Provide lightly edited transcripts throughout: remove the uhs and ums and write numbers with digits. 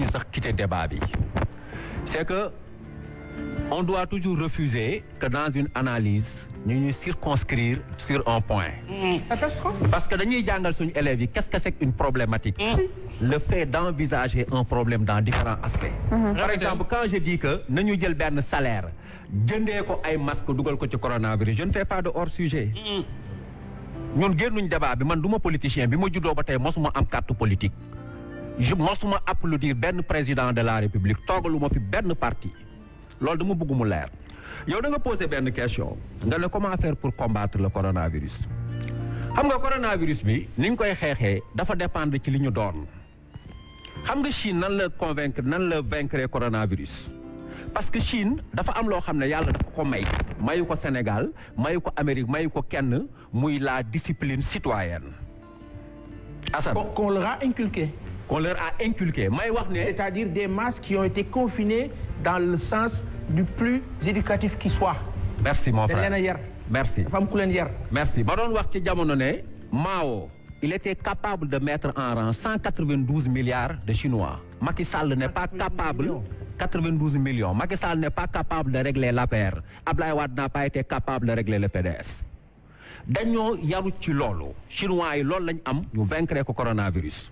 ñu sax quitter débat bi c'est que on doit toujours refuser que dans une analyse ñu circonscrire sur un point. Parce que dañuy jàngal suñu élèves yi qu'est-ce que c'est qu'une problématique. Le fait d'envisager un problème dans différents aspects. Par exemple, quand je dis que nañu jël benn salaire jëndee ko ay masque dugal ko ci coronavirus je ne fais pas de hors sujet. ñun génnuñ débat bi man du ma politicien bi ma juddoo ba tey mosuma am carte politique. mosuma applaudir benn président de la République toogaluma fi benn parti. loolu dama bëgg mu leer yow da nga posé benn question nga ne comment faire pour combattre le coronavirus xam nga coronavirus bi ni ñu koy xeexee dafa dépendre ci li ñu doon xam nga Chine nan la convaincre nan la vaincre coronavirus parce que Chine dafa am loo xam ne yàlla dafa ko mayu ko Sénégal mayu ko Amérique mayu ko kenn muy la discipline citoyenne. Assane qu'on leur a inculqué. Qu'on leur a inculqué may wax ne. C'est-à-dire des masses qui ont été confinés dans le sens du plus éducatif qui soit. Merci mon frère. dañ leen a yar. Merci dafa am ku leen yar. merci ba doon wax ci jamono ne Mao il était capable de mettre en rang 192 milliards de Chinois. Macky Sall n'est pas capable. 92 millions. Macky Sall n'est pas capable de régler l'APR. Abdoulaye Wade n'a pas été capable de régler le PDS. dañoo yaru ci loolu. Chinois yi loolu lañ am ñu vaincre ko coronavirus.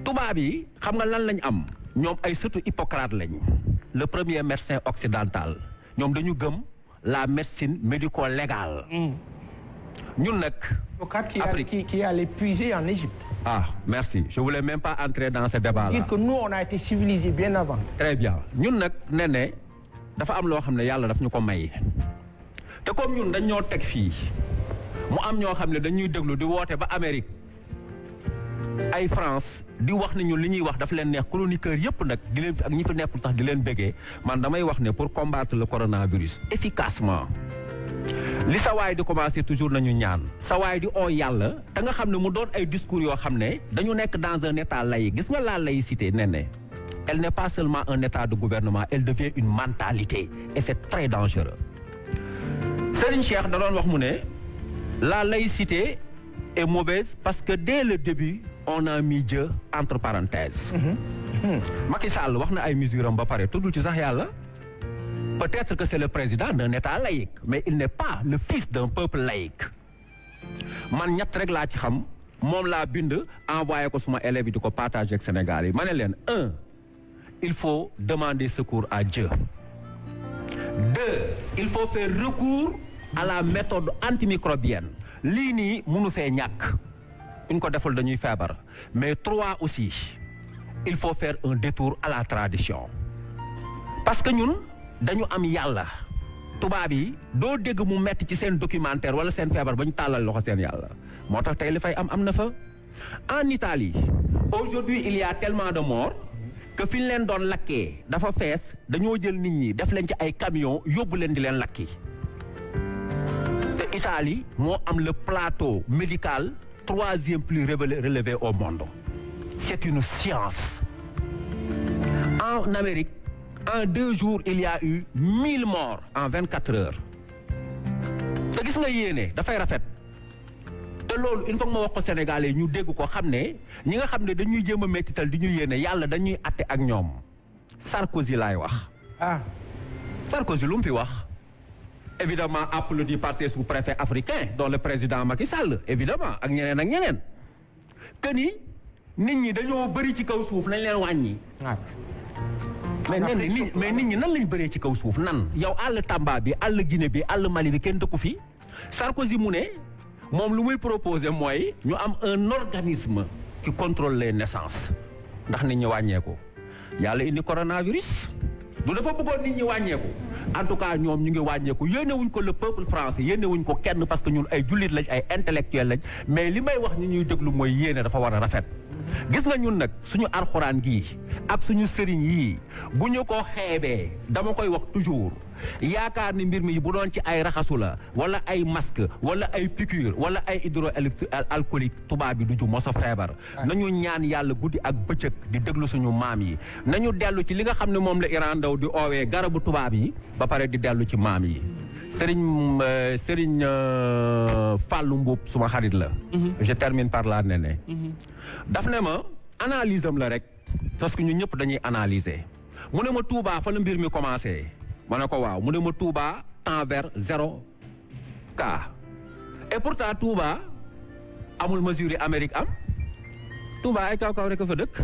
tubaab yi xam nga lan lañ am ñoom ay surtout Hippocrate lañ le premier médecin occidental ñoom dañu gëm la médecine médico-légale. ñun nag. Hippocrate qui allait puiser en Égypte. Ah merci je voulais même pas entrer dans ce débat là. Dire que nous on a été civilisés bien avant. Très bien ñun nag ne dafa am loo xam ne yàlla daf ñu ko may te comme ñun dañ ñoo teg fii mu am ñoo xam ne dañuy déglu di woote ba Amérique ay France di wax ne ñun li ñuy wax dafa leen neex chroniqueur yëpp nag di leen ak ñi fi nekkul tax di leen bëggee man damay wax ne pour combattre le coronavirus efficacement li sa waay di commencer toujours nañu ñaan sa waay di oo yàlla te nga xam ne mu doon ay discours yoo xam ne dañu nekk dans un état laïque gis nga la laïcité ne elle n'est pas seulement un état de gouvernement elle devient une mentalité et c'est très dangereux. Serigne Cheikh da doon wax mu ne la laïcité est mauvaise parce que dès le début on a mis Dieu entre parenthèses. Macky Sall wax na ay mesures am ba pare tuddul ci sax yàlla. Peut-être que c'est le président d'un état laïque mais il n'est pas le fils d'un peuple laïque. man ñett rek laa ci xam moom laa bind envoyé ko suma élèves yi di ko partager ak Sénégal yi ma ne leen 1 il faut demander secours à Dieu. 2 il faut faire recours à la méthode antimicrobienne lii nii mënu fee ñàkk buñ ko deful dañuy feebar mais 3 aussi il faut faire un détour à la tradition parce que ñun dañu am yàlla tubaab yi doo dégg mu metti ci seen documentaire wala seen feebar ba ñu tàllal loxo seen yàlla moo tax tey li fay am na fa. En Italie aujourd'hui il y a tellement de morts que fi ñu leen doon lakkee dafa fees dañoo jël nit ñi def leen ci ay camions yóbbu leen di leen lakki te Italie moo am le plateau médical 3e plus relevé au monde. C'est une science. En Amérique en 2 jours il y a eu 1000 morts en 24 heures te gis nga yéene dafay rafet te loolu il faut que ma wax ko Sénégalais ñu dégg ko xam ne ñi nga xam ne dañuy jéem a mettital di ñu yéene yàlla dañuy atte ak ñoom Sarkozy laay wax. Sarkozy lu mu fi wax évidemment applaudi par ses sous-préfets africains dont le président Macky Sall évidemment ak ñeneen que ni nit ñi dañoo bëri ci kaw suuf nañ leen wàññi. mais nit ñi nan lañ bëree ci kaw suuf nan yow àll Tamba bi àll Guinée bi àll Mali bi kenn dëkku fi Sarkozy mu ne moom lu muy proposer mooy ñu am un organisme qui contrôle les naissances ndax nit ñi wàññeeku yàlla indi coronavirus du dafa bëggoon nit ñi wàññeeku en tout cas ñoom ñu ngi wàññeeku yéene wuñ ko le peuple français yéene wuñ ko kenn parce que ñun ay jullit lañ ay intellectuel lañ mais li may wax ñi ñuy déglu mooy yéene dafa war a rafet. gis nga ñun nag suñu alxuraan gii ak suñu sëriñ yii bu ñu ko xeebee dama koy wax toujours yaakaar ni mbir mi bu doon ci ay raxasu la wala ay masque wala ay piqûre wala ay hydroalcoolique tubaab bi du ju mos a feebar. nañu ñaan yàlla guddi ak bëccëg di déglu suñu maam yi nañu dellu ci li nga xam ne moom la Iran Ndaw di oowee garabu tubaab yi ba pare di dellu ci maam yi. Sëriñ Fallou Mboup suma xarit la. Je termine par là nene. daf ne ma analyse am la rek parce que ñun ñëpp dañuy analyser mu ne ma Touba fa la mbir mi commencé ma ne ko waaw mu ne ma Touba temps vers 0 cas et pourtant Touba amul mesure yi Amérique am Touba ay kaw rek a fa dëkk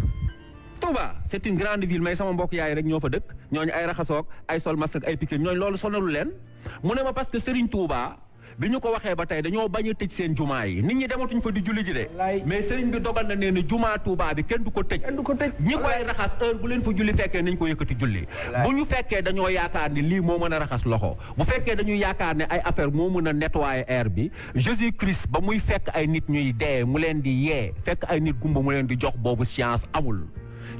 Touba c'est une grande ville mais sama mbokk yaay rek ñoo fa dëkk ñooñu ay raxasoog ay sol masque ak ay piqûre ñooñu loolu sonalu leen mu ne ma parce que Serigne Touba bi ñu ko waxee ba tey dañoo bañ a tëj seen jumaa yi nit ñi dematuñ fa di julli ji de mais Serigne bi dogal na nee na jumaa Touba bi kenn du ko tëj ñi koy raxas heure bu leen fa julli fekkee nañ ko yëkkati julli bu ñu fekkee dañoo yaakaar ni lii moo mën a raxas loxo bu fekkee dañuy yaakaar ne ay affaire moo mën a nettoyer air bi Jésus Christ ba muy fekk ay nit ñuy dee mu leen di yee fekk ay nit gumba mu leen di jox boobu science amul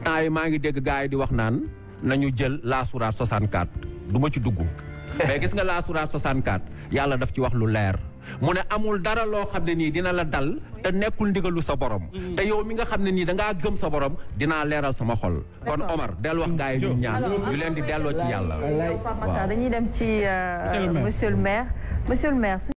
temps yi maa ngi dégg gars yi di wax naan nañu jël la sourate 64 du ma ci dugg mais gis nga la sourate 64 yàlla daf ci wax lu leer mu ne amul dara loo xam ne nii dina la dal te nekkul ndigalu sa borom te yow mi nga xam ne nii dangaa gëm sa borom dinaa leeral sama xol kon Omar del wax gars yi ñu ñaan ñu leen di delloo ci yàlla dañuy dem ci monsieur le maire